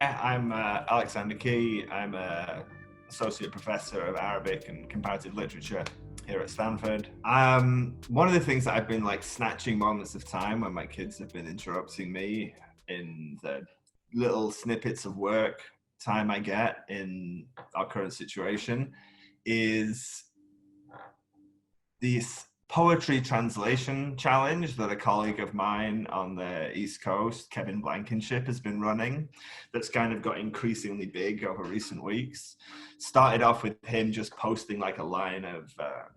I'm Alexander Key. I'm a associate professor of Arabic and comparative literature here at Stanford. One of the things that I've been like snatching moments of time when my kids have been interrupting me in the little snippets of work time I get in our current situation is this poetry translation challenge that a colleague of mine on the East Coast, Kevin Blankenship, has been running, that's kind of got increasingly big over recent weeks. Started off with him just posting like a line of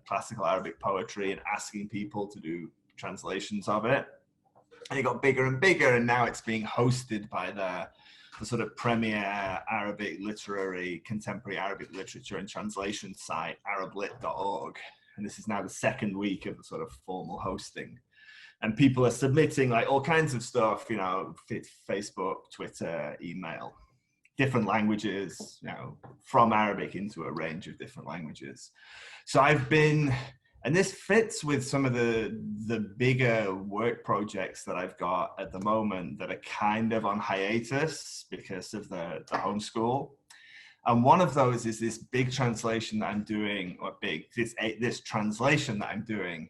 classical Arabic poetry and asking people to do translations of it. And it got bigger and bigger, and now it's being hosted by the sort of premier Arabic literary, contemporary Arabic literature and translation site, arablit.org. And this is now the second week of the sort of formal hosting. And people are submitting like all kinds of stuff, you know, Facebook, Twitter, email, different languages, you know, from Arabic into a range of different languages. So I've been, and this fits with some of the bigger work projects that I've got at the moment that are kind of on hiatus because of the homeschool. And one of those is this big translation that I'm doing, or this translation that I'm doing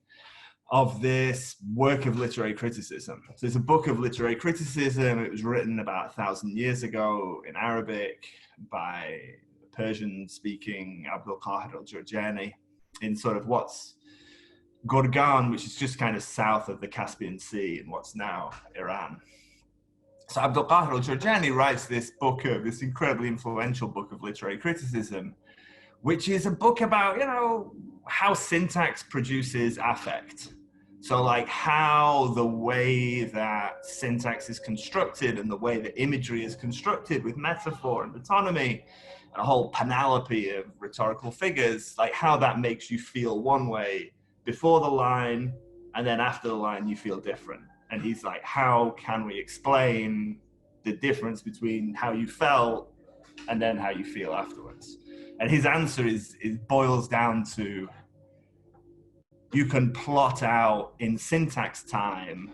of this work of literary criticism. So it's a book of literary criticism. It was written about 1,000 years ago in Arabic by a Persian-speaking Abdul Qahir al-Jurjani in sort of what's Gorgan, which is just kind of south of the Caspian Sea in what's now Iran. So Abdul Qahir al-Jurjani writes this incredibly influential book of literary criticism, which is a book about, you know, how syntax produces affect. So like how the way that syntax is constructed and the way that imagery is constructed with metaphor and metonymy, and a whole panoply of rhetorical figures, like how that makes you feel one way before the line, and then after the line you feel different. And he's like, how can we explain the difference between how you felt and then how you feel afterwards? And his answer is boils down to, you can plot out in syntax time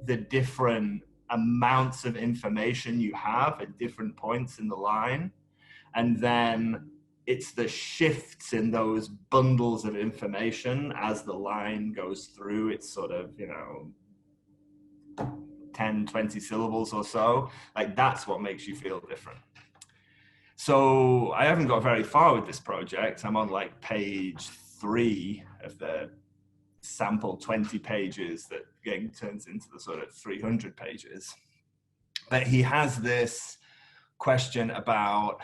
the different amounts of information you have at different points in the line. And then it's the shifts in those bundles of information as the line goes through. It's sort of, you know, 10, 20 syllables or so, like that's what makes you feel different. So I haven't got very far with this project. I'm on like page 3 of the sample 20 pages that getting turns into the sort of 300 pages. But he has this question about,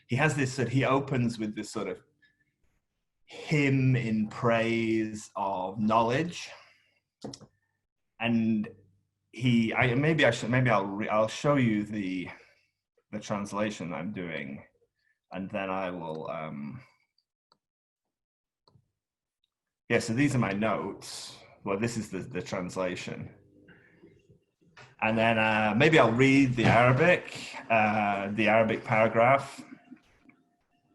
he opens with this sort of hymn in praise of knowledge. And I'll show you the translation I'm doing, and then I will. So these are my notes. Well, this is the translation, and then maybe I'll read the Arabic paragraph,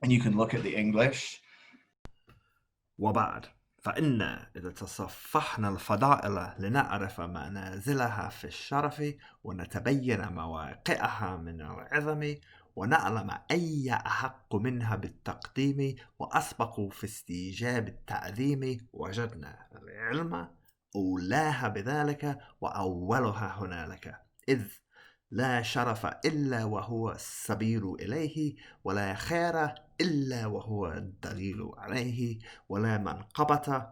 and you can look at the English. وبعد فإن إذا تصفحنا الفضائل لنعرف منازلها في الشرف ونتبين مواقعها من العظم ونعلم أي أحق منها بالتقديم وأسبق في استيجاب التعظيم وجدنا العلم أولاها بذلك وأولها هنالك إذ لا شرف إلا وهو السبيل إليه ولا خير إلا وهو الدليل عليه ولا منقبة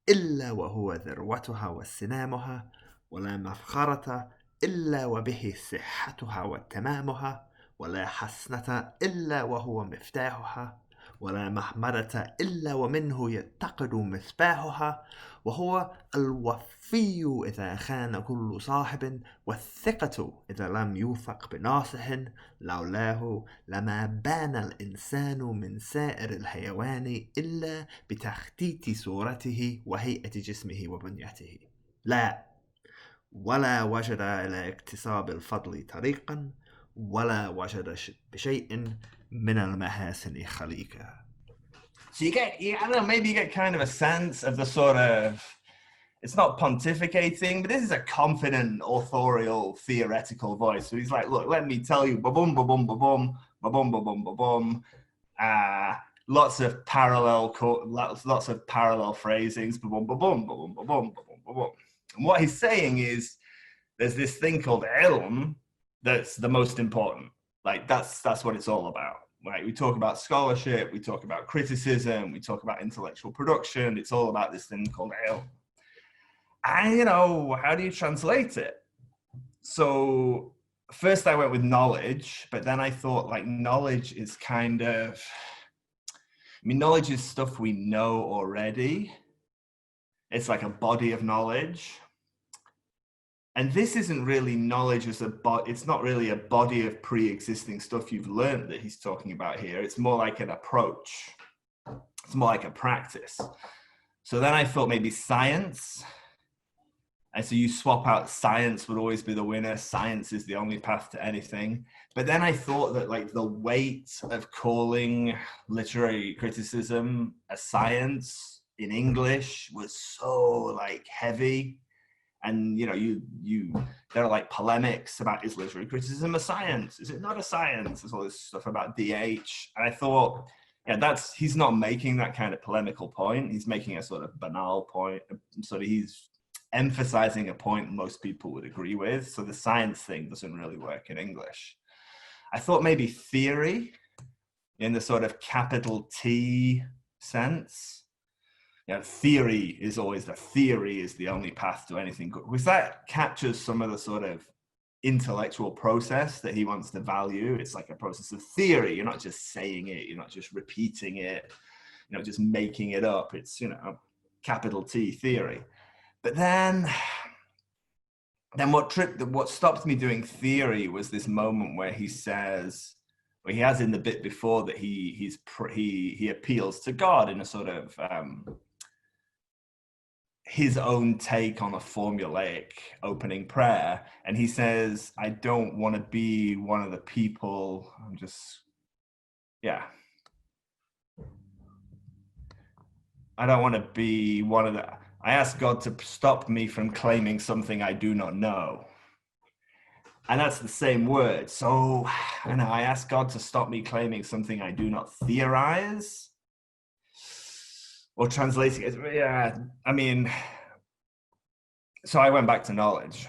إلا وهو ذروتها وسنامها ولا مفخرة إلا وبه صحتها وتمامها ولا حسنة إلا وهو مفتاحها ولا محمدة إلا ومنه يتقد مصباحها وهو الوفي إذا خان كل صاحب والثقة إذا لم يوثق بناصح لولاه لما بان الإنسان من سائر الحيوان إلا بتخطيط صورته وهيئة جسمه وبنيته لا ولا وجد إلى اكتساب الفضل طريقا ولا وجد بشيء من المحاسن خليقا. So I don't know, maybe you get kind of a sense of the sort of it's not pontificating, but this is a confident, authorial, theoretical voice. So he's like, look, let me tell you, ba-boom, ba-boom, ba-boom, ba-boom, ba-boom, ba-boom. Lots of parallel phrasings, ba-boom, ba-boom, ba-boom, ba-boom, ba-boom, ba-boom. And what he's saying is, there's this thing called ilm that's the most important. Like that's what it's all about. Right? We talk about scholarship, we talk about criticism, we talk about intellectual production. It's all about this thing called ilm. And, you know, how do you translate it? So first I went with knowledge, but then I thought like knowledge is kind of, I mean, knowledge is stuff we know already. It's like a body of knowledge. And this isn't really knowledge as it's not really a body of pre-existing stuff you've learned that he's talking about here. It's more like an approach. It's more like a practice. So then I thought maybe science. And so you swap out science would always be the winner. Science is the only path to anything. But then I thought that like the weight of calling literary criticism a science in English was so like heavy. And you know, there are like polemics about, is literary criticism a science? Is it not a science? There's all this stuff about DH. And I thought, yeah, he's not making that kind of polemical point. He's making a sort of banal point. He's emphasizing a point most people would agree with. So the science thing doesn't really work in English. I thought maybe theory in the sort of capital T sense. Yeah, theory is the only path to anything good, because that captures some of the sort of intellectual process that he wants to value. It's like a process of theory. You're not just saying it, you're not just repeating it, you know, just making it up. It's, you know, capital T theory. But then what stopped me doing theory was this moment where he says, well, he has in the bit before that he appeals to God in a sort of his own take on a formulaic opening prayer. And he says, I don't want to be one of the people, I don't want to be one of the, I ask God to stop me from claiming something I do not know. And that's the same word. So I ask God to stop me claiming something I do not theorize. Or translating it, yeah, I mean, so I went back to knowledge.